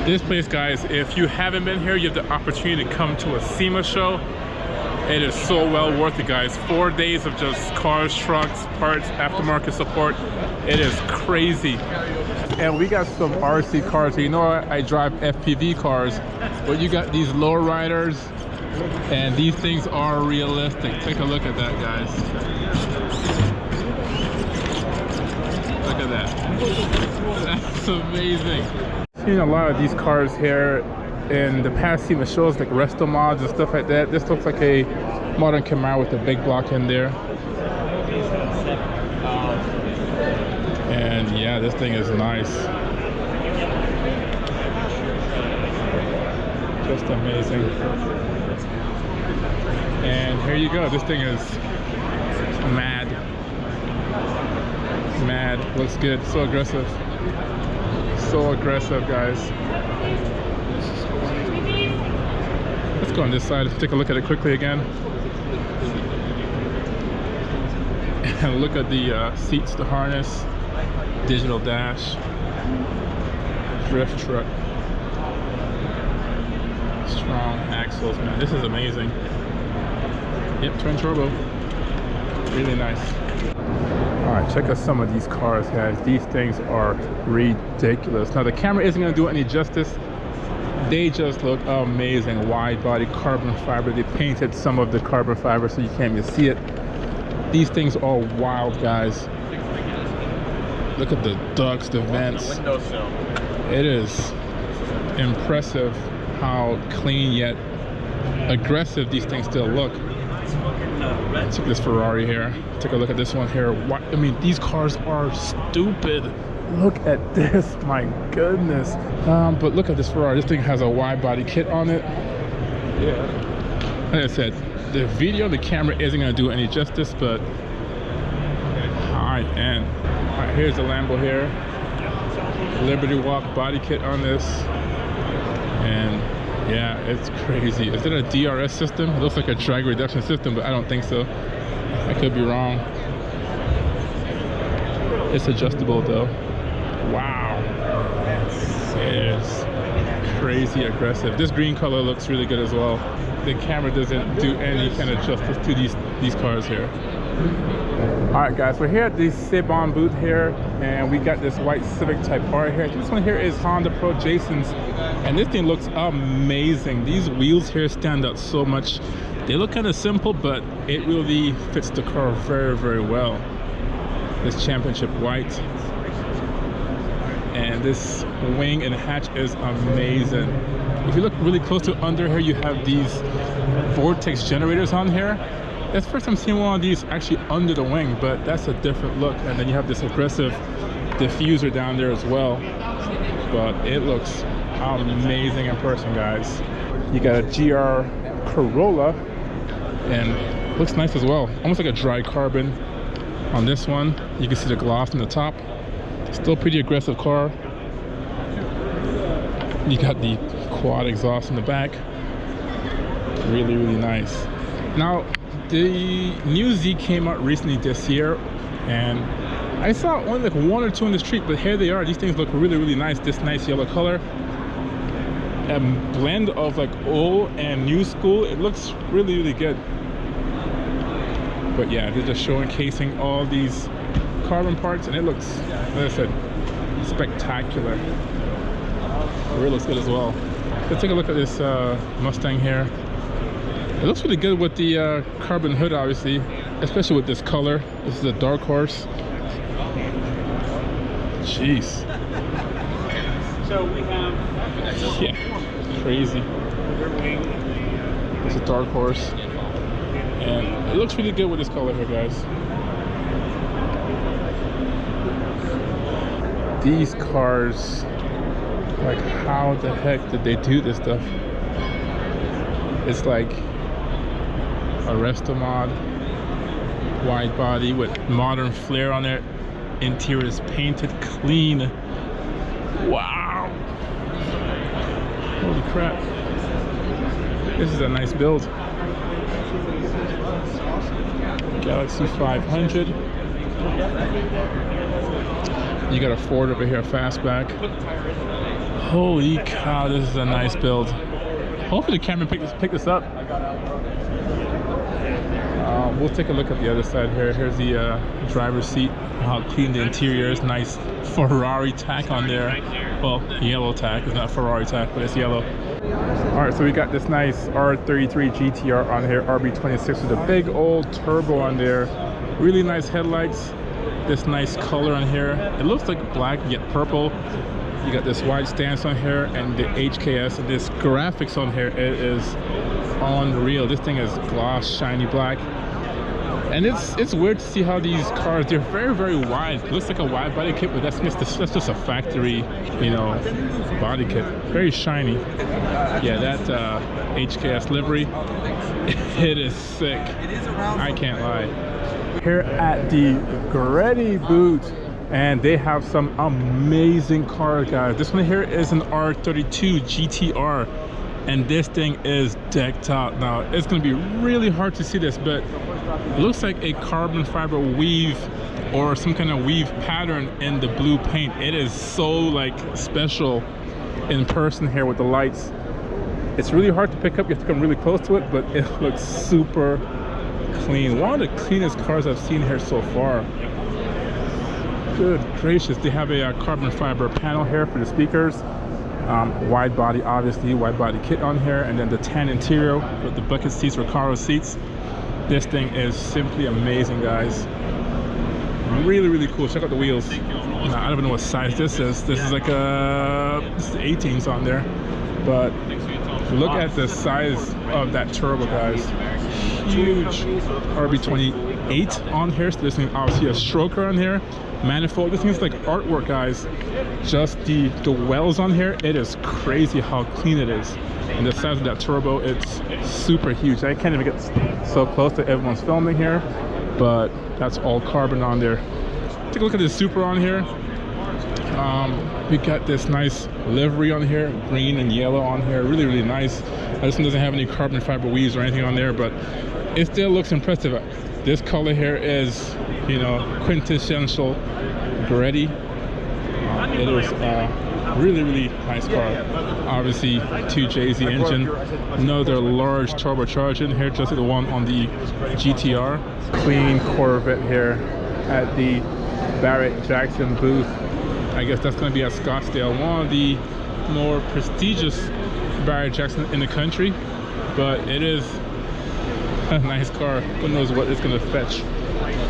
This place, guys, if you haven't been here, you have the opportunity to come to a SEMA show. It is so well worth it, guys. 4 days of just cars, trucks, parts, aftermarket support. It is crazy. And we got some RC cars here. You know, I drive FPV cars, but you got these lowriders, and these things are realistic. Take a look at that, guys. Look at that. That's amazing. Seen a lot of these cars here in the past SEMA shows, like resto mods and stuff like that. This looks like a modern Camaro with a big block in there. And yeah, this thing is nice. Just amazing. And here you go. This thing is mad. Mad. Looks good. So aggressive. So aggressive, guys. Let's go on this side. Let's take a look at it quickly again. And look at the seats, the harness, digital dash, drift truck, strong axles, man. This is amazing. Yep, twin turbo. Really nice. All right, check out some of these cars, guys. These things are ridiculous. Now, the camera isn't gonna do any justice. They just look amazing. Wide body carbon fiber. They painted some of the carbon fiber so you can't even see it. These things are wild, guys. Look at the ducts, the vents. It is impressive how clean yet aggressive these things still look. Let's take this Ferrari here. Take a look at this one here. I mean, these cars are stupid. Look at this, my goodness. But look at this Ferrari. This thing has a wide body kit on it. Yeah. Like I said, the video, the camera isn't gonna do any justice, but high end. All right, here's the Lambo here. Liberty Walk body kit on this. And yeah, it's crazy. Is it a DRS system? It looks like a drag reduction system, but I don't think so. I could be wrong. It's adjustable though. Wow. It is crazy aggressive. This green color looks really good as well. The camera doesn't do any kind of justice to these cars here. All right, guys, we're here at the SEMA booth here, and we got this white Civic Type R here. This one here is Honda Pro Jason's, and this thing looks amazing. These wheels here stand out so much. They look kind of simple, but it really fits the car very, very well. This championship white, and this wing and hatch is amazing. If you look really close to under here, you have these vortex generators on here. That's the first time seeing one of these actually under the wing, but that's a different look. And then you have this aggressive diffuser down there as well. But it looks amazing in person, guys. You got a GR Corolla, and looks nice as well. Almost like a dry carbon on this one. You can see the gloss on the top. Still pretty aggressive car. You got the quad exhaust in the back. Really, really nice. Now, the new Z came out recently this year, and I saw only like 1 or 2 in the street, but here they are. These things look really, really nice. This nice yellow color. A blend of like old and new school. It looks really, really good. But yeah, they're just showcasing all these carbon parts, and it looks, like I said, spectacular. It really looks good as well. Let's take a look at this Mustang here. It looks really good with the carbon hood, obviously, especially with this color. This is a dark horse. Jeez. So we have, yeah, crazy. It's a dark horse, and it looks really good with this color here, guys. These cars, like, how the heck did they do this stuff? It's like a resto mod, wide body with modern flair on it. Interior is painted clean. Wow. Holy crap. This is a nice build. Galaxy 500. You got a Ford over here, fastback. Holy cow, this is a nice build. Hopefully the camera pick this up. We'll take a look at the other side here. Here's the driver's seat, how clean the interior is. Nice Ferrari tack on there. Well, yellow tack. It's not Ferrari tack, but it's yellow. All right, so we got this nice R33 GTR on here, RB26 with a big old turbo on there. Really nice headlights. This nice color on here. It looks like black yet purple. You got this wide stance on here and the HKS and this graphics on here. It is unreal. This thing is gloss, shiny black. And it's weird to see how these cars, they're very, very wide. It looks like a wide body kit, but that's just a factory, you know, body kit. Very shiny. Yeah, that HKS livery, it is sick. I can't lie. Here at the Greddy booth, and they have some amazing cars, guys. This one here is an R32 GTR, and this thing is decked out. Now, it's gonna be really hard to see this, but it looks like a carbon fiber weave or some kind of weave pattern in the blue paint. It is so like special in person here with the lights. It's really hard to pick up. You have to come really close to it, but it looks super clean. One of the cleanest cars I've seen here so far. Good gracious. They have a carbon fiber panel here for the speakers. Wide body, obviously, wide body kit on here, and then the tan interior with the bucket seats or Recaro seats. This thing is simply amazing, guys. Really, really cool. Check out the wheels. Now, I don't even know what size this is. This is like this is 18s on there, but look at the size of that turbo, guys. Huge RB28 on here. So this thing obviously a stroker on here, manifold. This thing's like artwork, guys. Just the wells on here, it is crazy how clean it is. And the size of that turbo, it's super huge. I can't even get so close to everyone's filming here, but that's all carbon on there. Take a look at this Supra on here. We got this nice livery on here, green and yellow on here, really, really nice. This one doesn't have any carbon fiber weaves or anything on there, but it still looks impressive. This color here is, you know, quintessential Greddy. It is really, really nice car. Obviously 2JZ engine, another large turbocharger in here, just like the one on the GTR. Clean Corvette here at the Barrett Jackson booth. I guess that's going to be at Scottsdale, one of the more prestigious Barrett Jackson in the country, but it is a nice car. Who knows what it's going to fetch.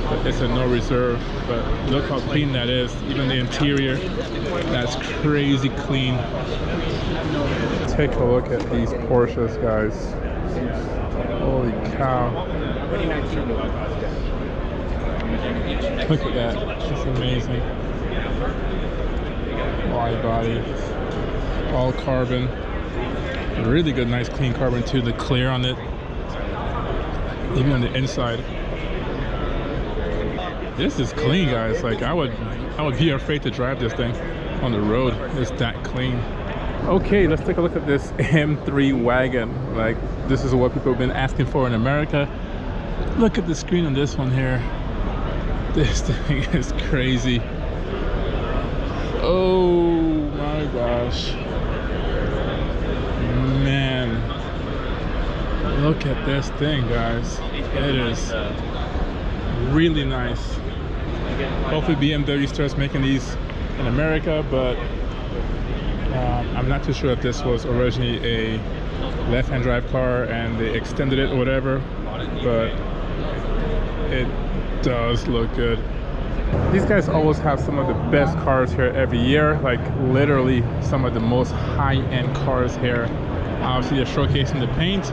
But it's a no reserve, but look how clean that is. Even the interior, that's crazy clean. Take a look at these Porsches, guys. Holy cow. Look at that, it's amazing. Wide body, all carbon. Really good, nice clean carbon too. The clear on it, even on the inside. This is clean, guys. Like I would be afraid to drive this thing on the road. It's that clean. Okay, let's take a look at this M3 wagon. Like, this is what people have been asking for in America. Look at the screen on this one here. This thing is crazy. Oh my gosh. Man. Look at this thing, guys. It is really nice. Hopefully BMW starts making these in America, but I'm not too sure if this was originally a left-hand drive car and they extended it or whatever, but it does look good. These guys always have some of the best cars here every year, like literally some of the most high-end cars here. Obviously they're showcasing the paint.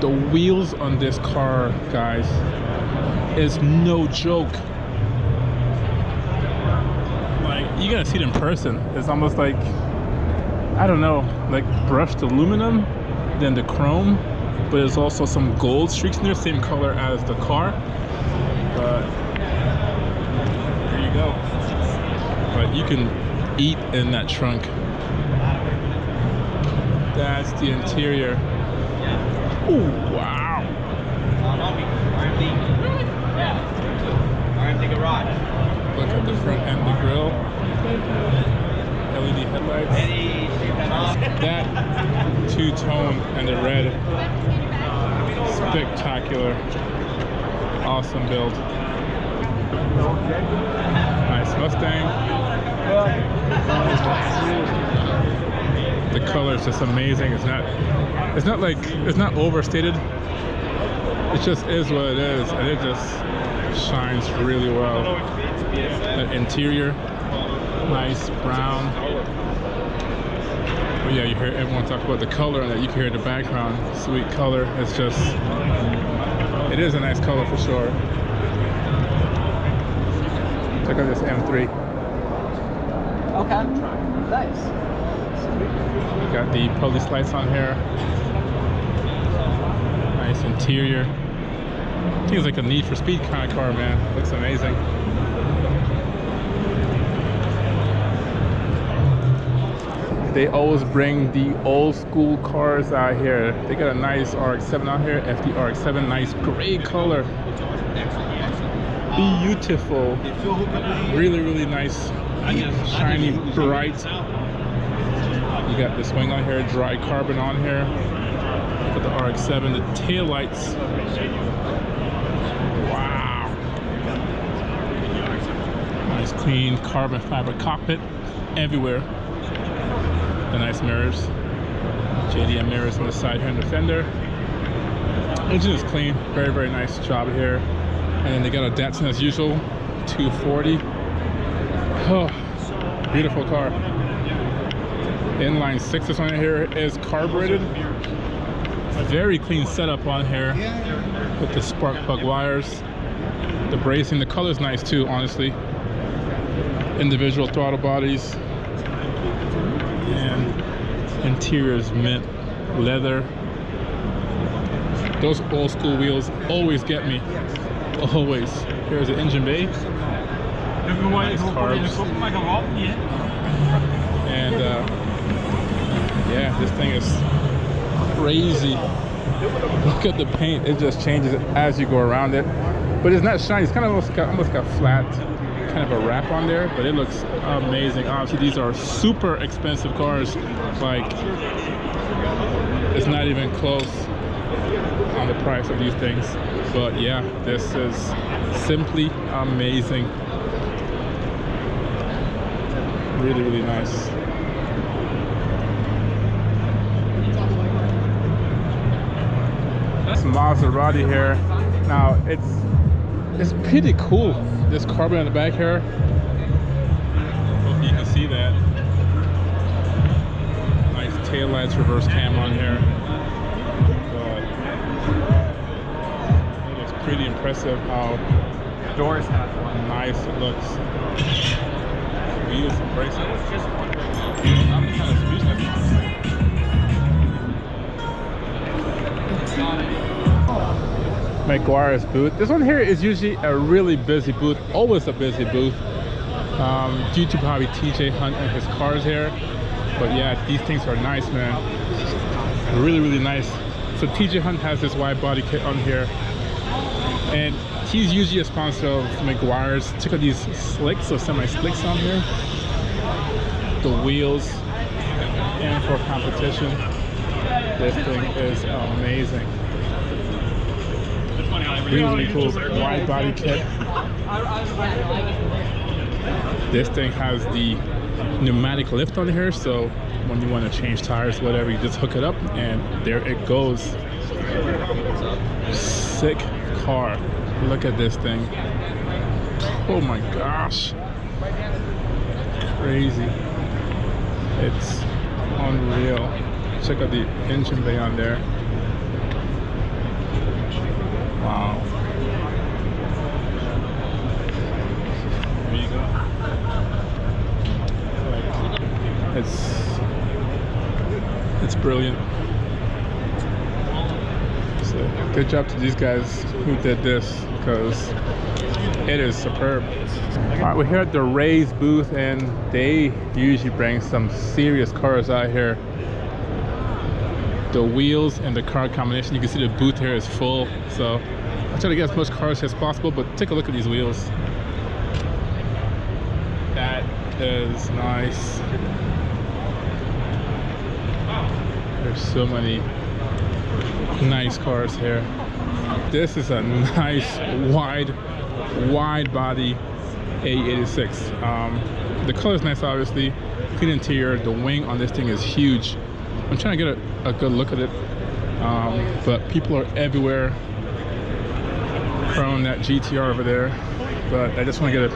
The wheels on this car, guys, is no joke. Like, you gotta see it in person. It's almost like, I don't know, like brushed aluminum, then the chrome, but there's also some gold streaks in there, same color as the car. But there you go. But you can eat in that trunk. That's the interior. Oh, wow. Look at the front end, the grill. LED headlights. That two-tone and the red, spectacular, awesome build. Nice Mustang. The color is just amazing. It's not overstated. It just is what it is, and it just shines really well. The interior, nice brown. But yeah, you hear everyone talk about the color, and that you can hear in the background. Sweet color. It's just, it is a nice color for sure. Check out this M3. Okay, nice. Got the police lights on here. Nice interior. I think it's like a Need for Speed kind of car, man. Looks amazing. They always bring the old school cars out here. They got a nice RX-7 out here, FD RX-7, nice gray color. Beautiful. Really, really nice, shiny, bright. You got this wing on here, dry carbon on here. Look at the RX-7, the tail lights. Wow. Nice clean carbon fiber cockpit everywhere. The nice mirrors. JDM mirrors on the side here in the fender. Engine is clean, very, very nice job here. And then they got a Datsun as usual, 240. Oh, beautiful car. Inline 6 on here is carbureted. Very clean setup on here with the spark plug wires. The bracing, the color is nice too, honestly. Individual throttle bodies. And interior is mint leather. Those old school wheels always get me. Always. Here's the engine bay. Nice carbs. And yeah, this thing is crazy. Look at the paint. It just changes as you go around it. But it's not shiny. It's kind of almost got flat, kind of a wrap on there, but it looks amazing. Obviously, these are super expensive cars. Like, it's not even close on the price of these things. But yeah, this is simply amazing. Really, really nice. That's Maserati here. Now it's pretty cool. This carbon on the back here. Hope you can see that. Nice tail lights, reverse cam on here. But it is pretty impressive how Doors have one. nice it looks. Wheels and brakes. I'm kind of speechless. McGuire's booth. This one here is usually a really busy booth, always a busy booth, due to probably TJ Hunt and his cars here. But yeah, these things are nice, man. Really, really nice. So TJ Hunt has this wide body kit on here, and he's usually a sponsor of McGuire's. Check out these slicks or semi-slicks on here. The wheels, and for competition, this thing is amazing. Really, really cool wide body kit. This thing has the pneumatic lift on here, so when you want to change tires, whatever, you just hook it up and there it goes. Sick car. Look at this thing. Oh my gosh. Crazy. It's unreal. Check out the engine bay on there. Wow. There you go. It's brilliant. So good job to these guys who did this, because it is superb. All right, we're here at the Ray's booth, and they usually bring some serious cars out here. The wheels and the car combination, you can see the booth here is full, so I try to get as much cars as possible, but take a look at these wheels. That is nice. There's so many nice cars here. This is a nice wide body A86. The color is nice, obviously. Clean interior. The wing on this thing is huge. I'm trying to get a good look at it, but people are everywhere from that GTR over there. But I just want to get a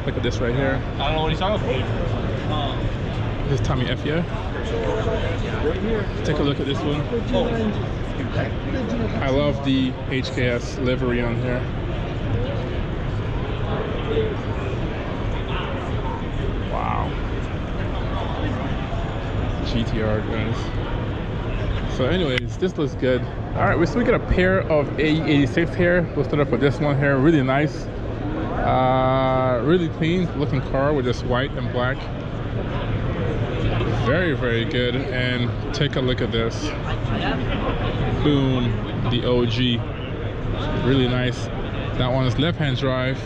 look at this right here. I don't know what he's talking about. This is Tommy F, yeah? Take a look at this one. I love the HKS livery on here. Wow. GTR, guys. So anyways, this looks good. All right, we got a pair of A86 here. We'll start off with this one here. Really nice. Really clean looking car with this white and black. Very, very good. And take a look at this. Boom, the OG. Really nice. That one is left-hand drive.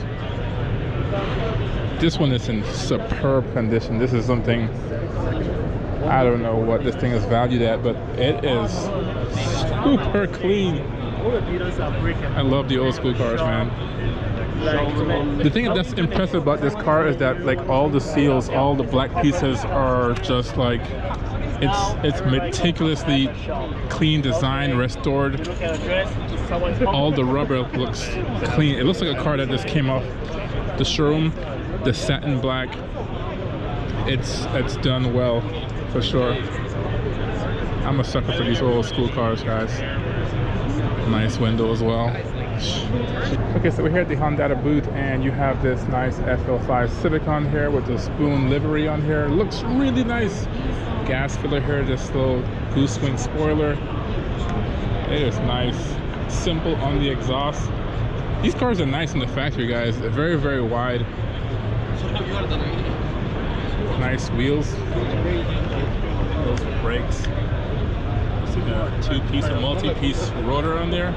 This one is in superb condition. This is something, I don't know what this thing is valued at, but it is super clean. I love the old school cars, man. The thing that's impressive about this car is that like all the seals, all the black pieces are just like, it's meticulously clean design, restored. All the rubber looks clean. It looks like a car that just came off the showroom. The satin black, it's done well for sure. I'm a sucker for these old school cars, guys. Nice window as well. Okay, so we're here at the Honda booth, and you have this nice FL5 Civic on here with the spoon livery on here. Looks really nice. Gas filler here, this little goose wing spoiler. It is nice. Simple on the exhaust. These cars are nice in the factory, guys. They're very, very wide. Nice wheels. Those brakes. See the two-piece and multi-piece rotor on there.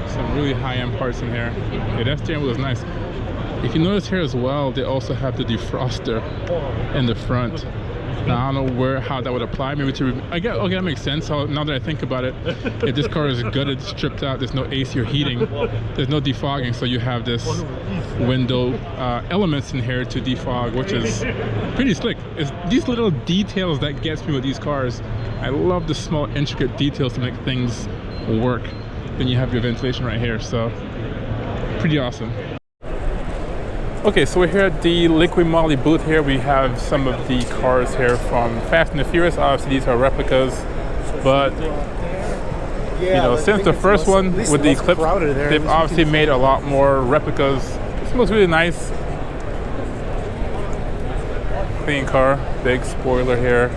Some really high-end parts in here. Yeah, that steering wheel is nice. If you notice here as well, they also have the defroster in the front. Now I don't know how that would apply. Maybe to okay, that makes sense. So now that I think about it, if this car is gutted, stripped out, there's no AC or heating, there's no defogging, so you have this window elements in here to defog, which is pretty slick. It's these little details that gets me with these cars. I love the small intricate details to make things work. Then you have your ventilation right here, so pretty awesome. Okay, so we're here at the Liqui Moly booth here. We have some of the cars here from Fast and the Furious. Obviously, these are replicas, but you know, since the first one with the Eclipse, they've obviously made a lot more replicas. This looks really nice. Clean car, big spoiler here.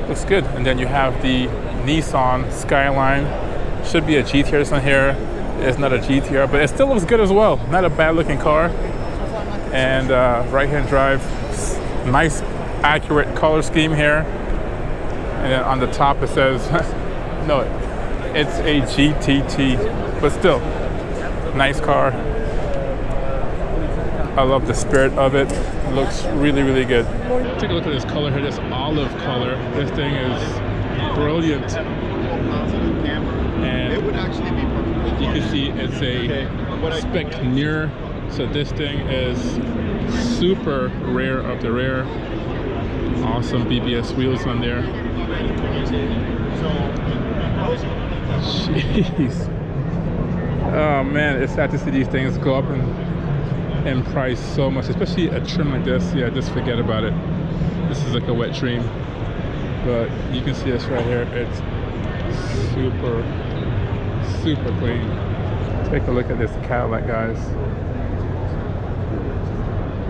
Looks good. And then you have the Nissan Skyline. Should be a GTR on here. It's not a GTR, but it still looks good as well. Not a bad looking car. And right-hand drive. Nice, accurate color scheme here. And then on the top it says, no, it's a GTT, but still, nice car. I love the spirit of it. It looks really, really good. Take a look at this color here, this olive color. This thing is brilliant. And you can see it's a spec near, so this thing is super rare of the rare. Awesome BBS wheels on there. Jeez. Oh man, it's sad to see these things go up in price so much, especially a trim like this. Yeah, just forget about it. This is like a wet dream. But you can see this right here. It's super clean. Take a look at this Cadillac, guys.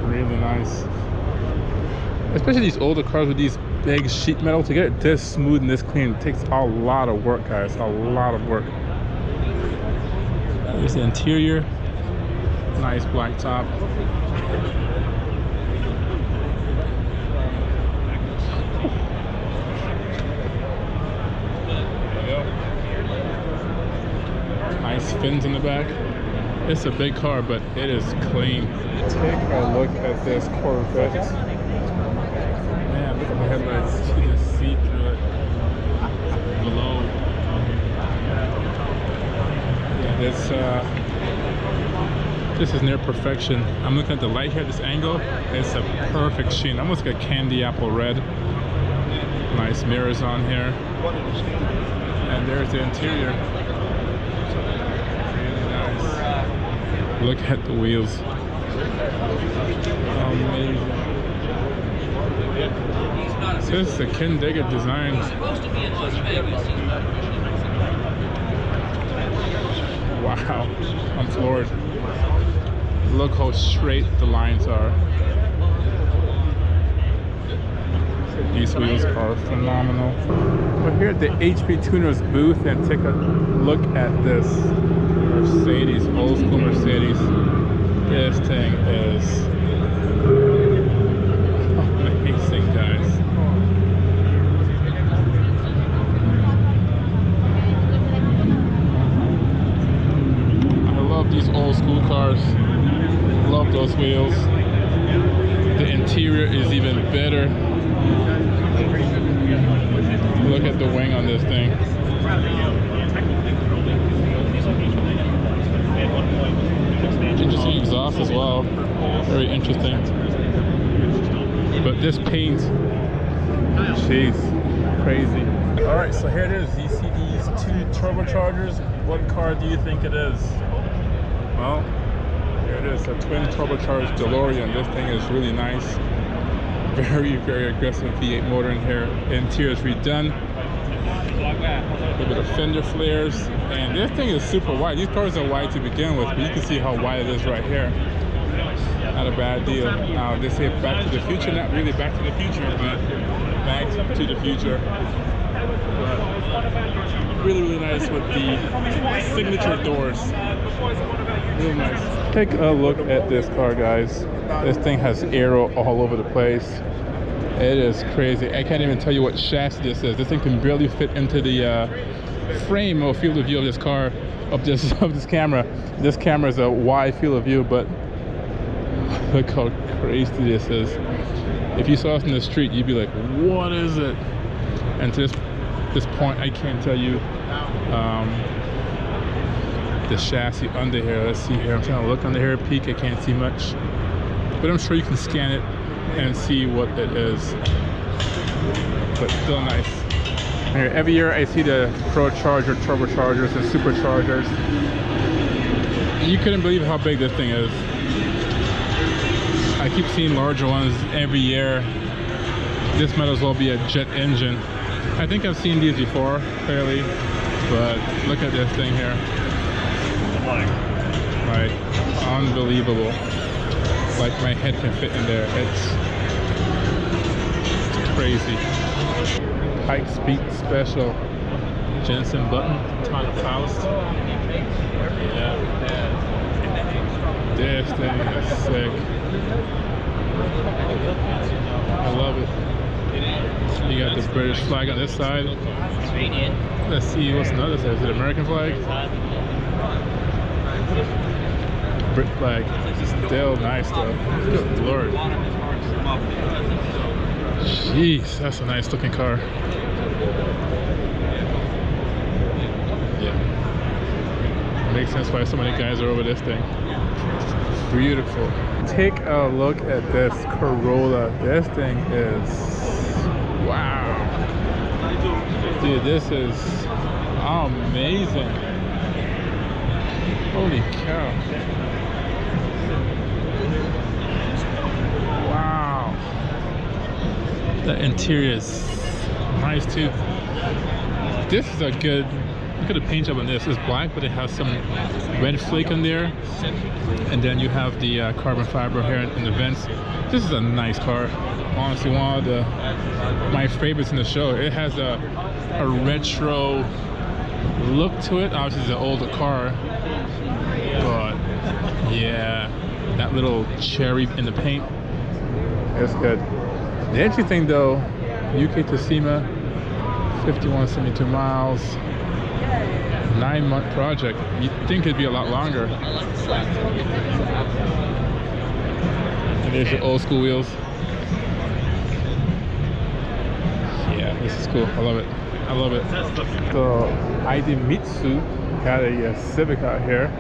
Really nice. Especially these older cars with these big sheet metal, to get it this smooth and this clean, it takes a lot of work, guys. A lot of work. Here's the interior. Nice black top. Nice fins in the back. It's a big car, but it is clean. Take a look at this Corvette. Man, look at the headlights. You can see through it. This is near perfection. I'm looking at the light here, this angle. It's a perfect sheen, almost like a candy apple red. Nice mirrors on here. And there's the interior. Really nice. Look at the wheels. Amazing. This is the Ken Diggett design. Wow, I'm floored. Look how straight the lines are. These wheels are phenomenal. We're here at the HP Tuners booth and take a look at this Mercedes, old school Mercedes. This thing is amazing, guys. I love these old school cars. Love those wheels. The interior is even better. Look at the wing on this thing. Interesting exhaust as well. Very interesting. But this paint, jeez, crazy. All right, so here it is. You see these two turbochargers. What car do you think it is? Well, here it is, a twin turbocharged DeLorean. This thing is really nice. Very, very aggressive V8 motor in here. Interior is redone. A little bit of fender flares. And this thing is super wide. These cars are wide to begin with, but you can see how wide it is right here. Not a bad deal. Now, they say Back to the Future. Not really Back to the Future, but Back to the Future. But really, really nice with the signature doors. Really nice. Take a look at this car, guys. This thing has aero all over the place. It is crazy. I can't even tell you what chassis this is. This thing can barely fit into the frame or field of view of this car, of this camera. This camera is a wide field of view, but look how crazy this is. If you saw us in the street, you'd be like, what is it? And to this point, I can't tell you the chassis under here. Let's see here. I'm trying to look under here, peek. I can't see much, but I'm sure you can scan it and see what it is. But still nice. Here, every year I see the Pro Charger, turbochargers, and superchargers. You couldn't believe how big this thing is. I keep seeing larger ones every year. This might as well be a jet engine. I think I've seen these before, clearly, but look at this thing here. Like, unbelievable. Like my head can fit in there. It's crazy. Hike Speed Special. Jensen Button, Ton Faust. Yeah. This thing is sick. I love it. You got the British flag on this side. Let's see what's on the other side. Is it American flag? Brit flag. Still nice though. Good lord. Jeez, that's a nice looking car. Yeah. Makes sense why so many guys are over this thing. Beautiful. Take a look at this Corolla. This thing is, wow. Dude, this is amazing. Holy cow. Wow. The interior is nice too. This is a good, look at the paint job on this. It's black, but it has some red flake in there. And then you have the carbon fiber here in the vents. This is a nice car. Honestly, one of my favorites in the show. It has a retro look to it. Obviously, it's an older car. But yeah, that little cherry in the paint. It's good. The entry thing though, UK to SEMA, 5172 miles. 9-month project. You'd think it'd be a lot longer. And there's your old school wheels. Yeah, this is cool. I love it. I love it. So Idemitsu got a Civic out here.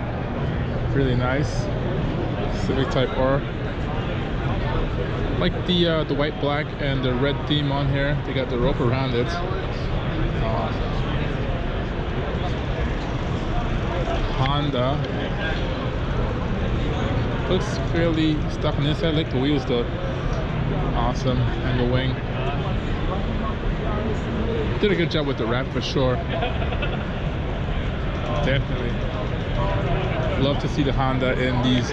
Really nice. Civic Type R. Like the white, black, and the red theme on here. They got the rope around it. Honda. Looks fairly stuck on the inside. I like the wheels though. Awesome. And the wing. Did a good job with the wrap for sure. Definitely. Love to see the Honda in these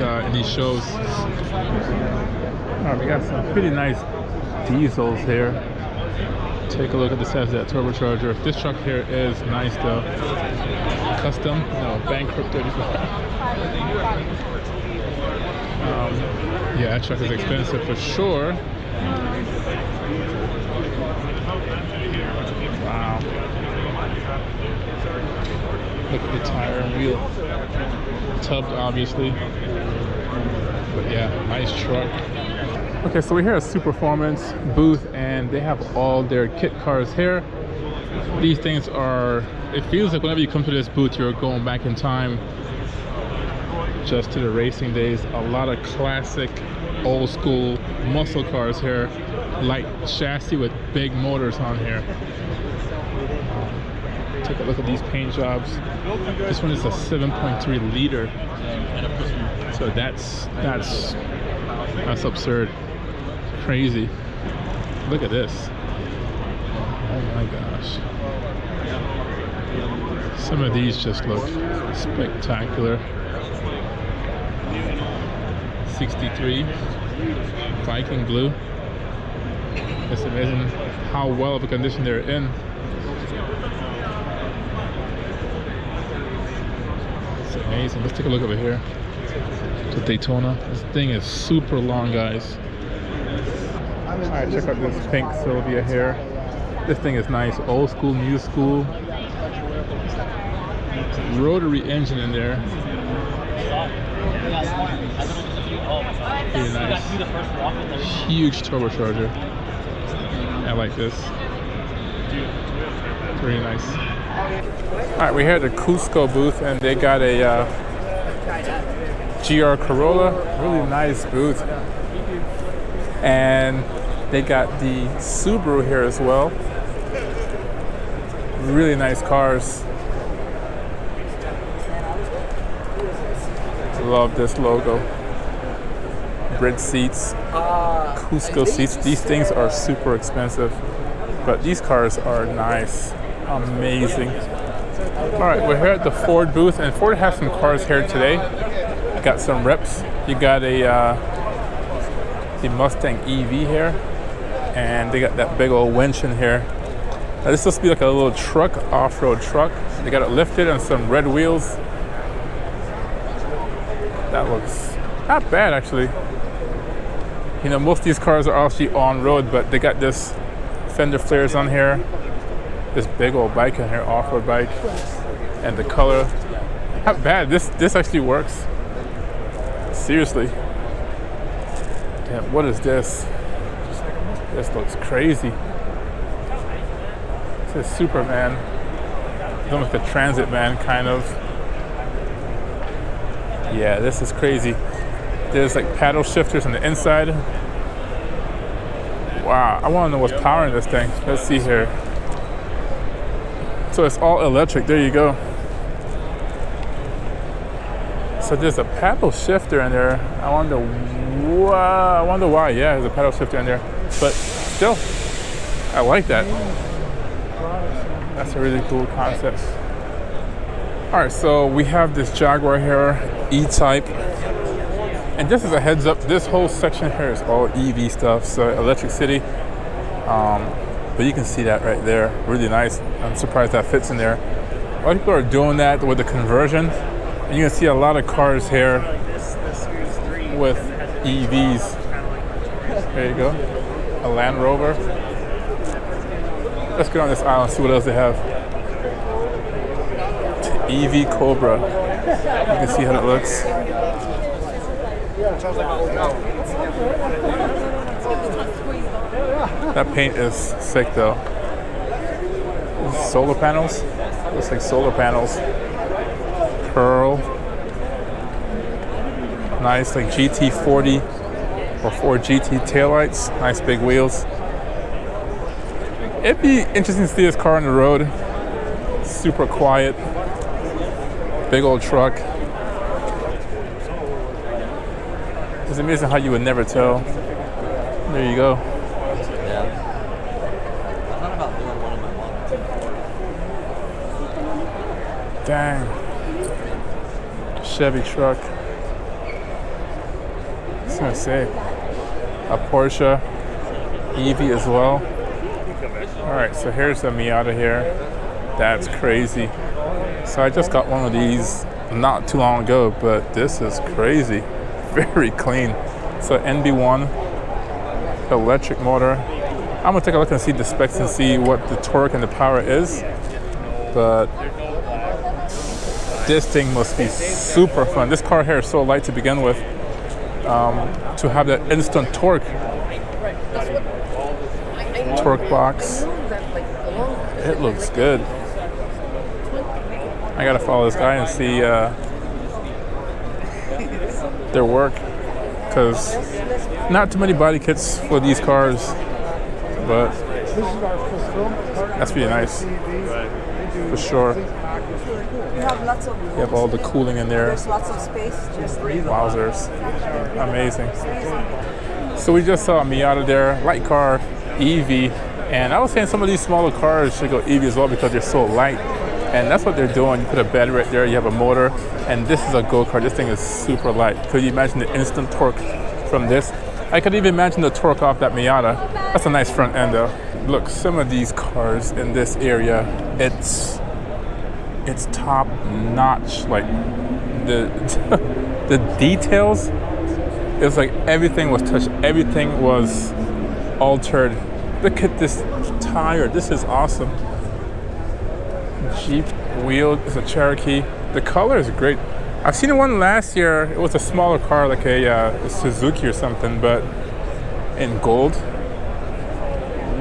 shows. Alright, we got some pretty nice diesels here. Take a look at the size of that turbocharger. This truck here is nice though. Custom? No, bankrupt 35. Yeah, that truck is expensive for sure. Wow. Look at the tire and wheel. Tubbed, obviously. But yeah, nice truck. Okay, so we're here at Superformance booth, and they have all their kit cars here. These things are, it feels like whenever you come to this booth, you're going back in time just to the racing days. A lot of classic, old school muscle cars here, light chassis with big motors on here. Take a look at these paint jobs. This one is a 7.3 liter. So that's absurd. Crazy. Look at this. Oh my gosh. Some of these just look spectacular. 63 Viking blue. Just imagine how well of a condition they're in. It's amazing. Let's take a look over here. To Daytona. This thing is super long, guys. Alright, check out this pink Sylvia here. This thing is nice. Old school, new school. Rotary engine in there. Pretty nice. Huge turbocharger. I like this. Pretty nice. Alright, we're here at the Cusco booth, and they got a GR Corolla. Really nice booth. And they got the Subaru here as well. Really nice cars. Love this logo. Bridge seats, Cusco seats. These things are super expensive, but these cars are nice. Amazing. Alright, we're here at the Ford booth, and Ford has some cars here today. Got some reps. You got the Mustang EV here, and they got that big old winch in here. Now, this is supposed to be like a little truck, off-road truck. They got it lifted and some red wheels. That looks not bad, actually. You know, most of these cars are actually on-road, but they got this fender flares on here. This big old bike in here, off-road bike, and the color. Not bad. This actually works. Seriously. Damn, what is this? This looks crazy. This is Superman. It's almost like a transit van, kind of. Yeah, this is crazy. There's like paddle shifters on the inside. Wow, I want to know what's powering this thing. Let's see here. So it's all electric. There you go. So there's a paddle shifter in there. I wonder why. Yeah, there's a paddle shifter in there. But still, I like that. That's a really cool concept. All right, so we have this Jaguar here, E-Type. And just as a heads up, this whole section here is all EV stuff, so Electric City. But you can see that right there, really nice. I'm surprised that fits in there. A lot of people are doing that with the conversion. And you can see a lot of cars here with EVs. There you go, a Land Rover. Let's get on this aisle and see what else they have. EV Cobra. You can see how it looks. That paint is sick though. Solar panels. Looks like solar panels. Pearl. Nice, like GT40 or Ford GT taillights. Nice big wheels. It'd be interesting to see this car on the road. Super quiet. Big old truck. It's amazing how you would never tell. There you go. Yeah. I thought about doing one of my Dang. Chevy truck. I was gonna say a Porsche EV as well. All right, so here's the Miata here. That's crazy. So I just got one of these not too long ago, but this is crazy. Very clean. So NB1 electric motor. I'm gonna take a look and see the specs and see what the torque and the power is. But this thing must be super fun. This car here is so light to begin with. To have that instant torque. Torque box. It looks good. I gotta follow this guy and see their work, because not too many body kits for these cars, but that's really nice for sure. You have lots of. You have all the cooling in there. There's lots of space. Just Wowzers. Amazing. So we just saw a Miata there, light car, EV, and I was saying some of these smaller cars should go EV as well because they're so light. And that's what they're doing. You put a bed right there, you have a motor, and this is a go-kart. This thing is super light. Could you imagine the instant torque from this? I could even imagine the torque off that Miata. That's a nice front end though. Look, some of these cars in this area, it's top notch. Like the the details, it's like everything was touched, everything was altered. Look at this tire, this is awesome. Jeep wheel is a Cherokee. The color is great. I've seen one last year. It was a smaller car, like a Suzuki or something, but in gold.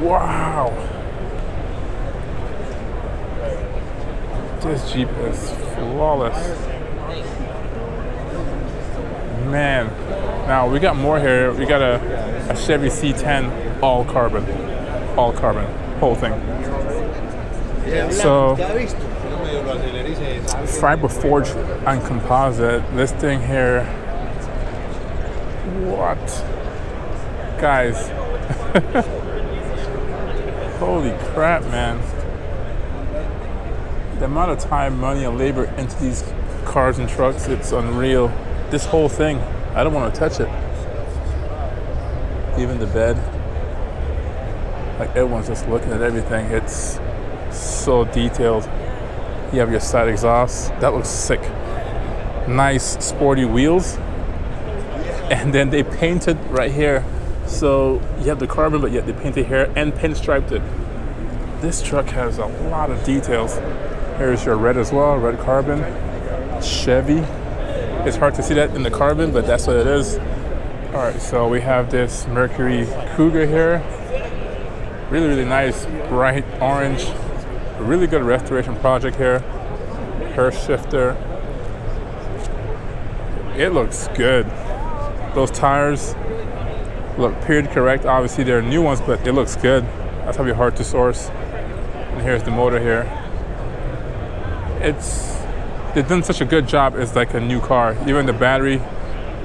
Wow. This Jeep is flawless. Man. Now we got more here. We got a Chevy C10 all carbon, whole thing. So fiber forged and composite. This thing here, what, guys? Holy crap, man! The amount of time, money, and labor into these cars and trucks, it's unreal. This whole thing, I don't want to touch it. Even the bed, like everyone's just looking at everything. It's so detailed. You have your side exhaust. That looks sick. Nice sporty wheels. And then they painted right here. So you have the carbon, but yet they painted here and pinstriped it. This truck has a lot of details. Here's your red as well, red carbon. Chevy. It's hard to see that in the carbon, but that's what it is. All right, so we have this Mercury Cougar here. Really, really nice, bright orange. A really good restoration project here. Her shifter. It looks good. Those tires look period correct. Obviously they're new ones, but it looks good. That's probably hard to source. And here's the motor here. They've done such a good job. It's like a new car. Even the battery,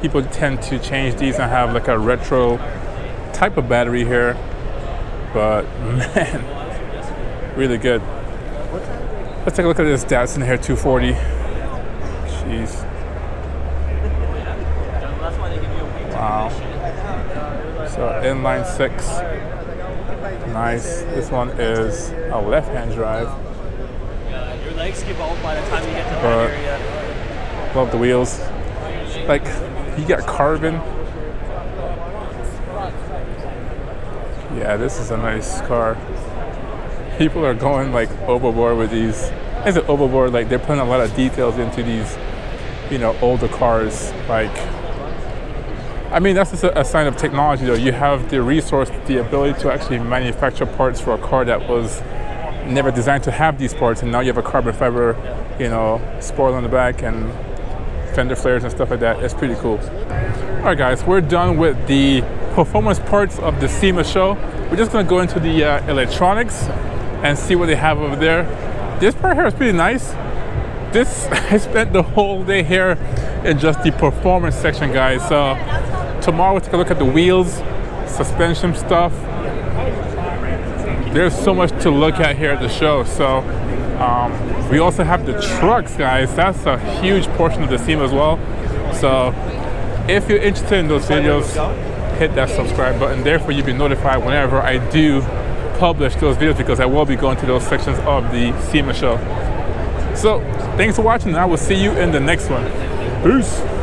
people tend to change these and have like a retro type of battery here. But man, really good. Let's take a look at this Datsun here, 240. Jeez. Wow. So inline 6. Nice. This one is a left-hand drive. Your legs give out by the time you get to that area. Love the wheels. Like, you got carbon. Yeah, this is a nice car. People are going like overboard with these. I say overboard, like they're putting a lot of details into these, you know, older cars. Like, I mean, that's just a sign of technology though. You have the resource, the ability to actually manufacture parts for a car that was never designed to have these parts, and now you have a carbon fiber, you know, spoiler on the back, and fender flares and stuff like that. It's pretty cool. All right, guys, we're done with the performance parts of the SEMA show. We're just gonna go into the electronics and see what they have over there. This part here is pretty nice. I spent the whole day here in just the performance section, guys. So tomorrow we'll take a look at the wheels, suspension stuff. There's so much to look at here at the show. So we also have the trucks, guys. That's a huge portion of the SEMA as well. So if you're interested in those videos, hit that subscribe button. Therefore, you'll be notified whenever I do publish those videos, because I will be going to those sections of the SEMA show. So thanks for watching, and I will see you in the next one. Peace.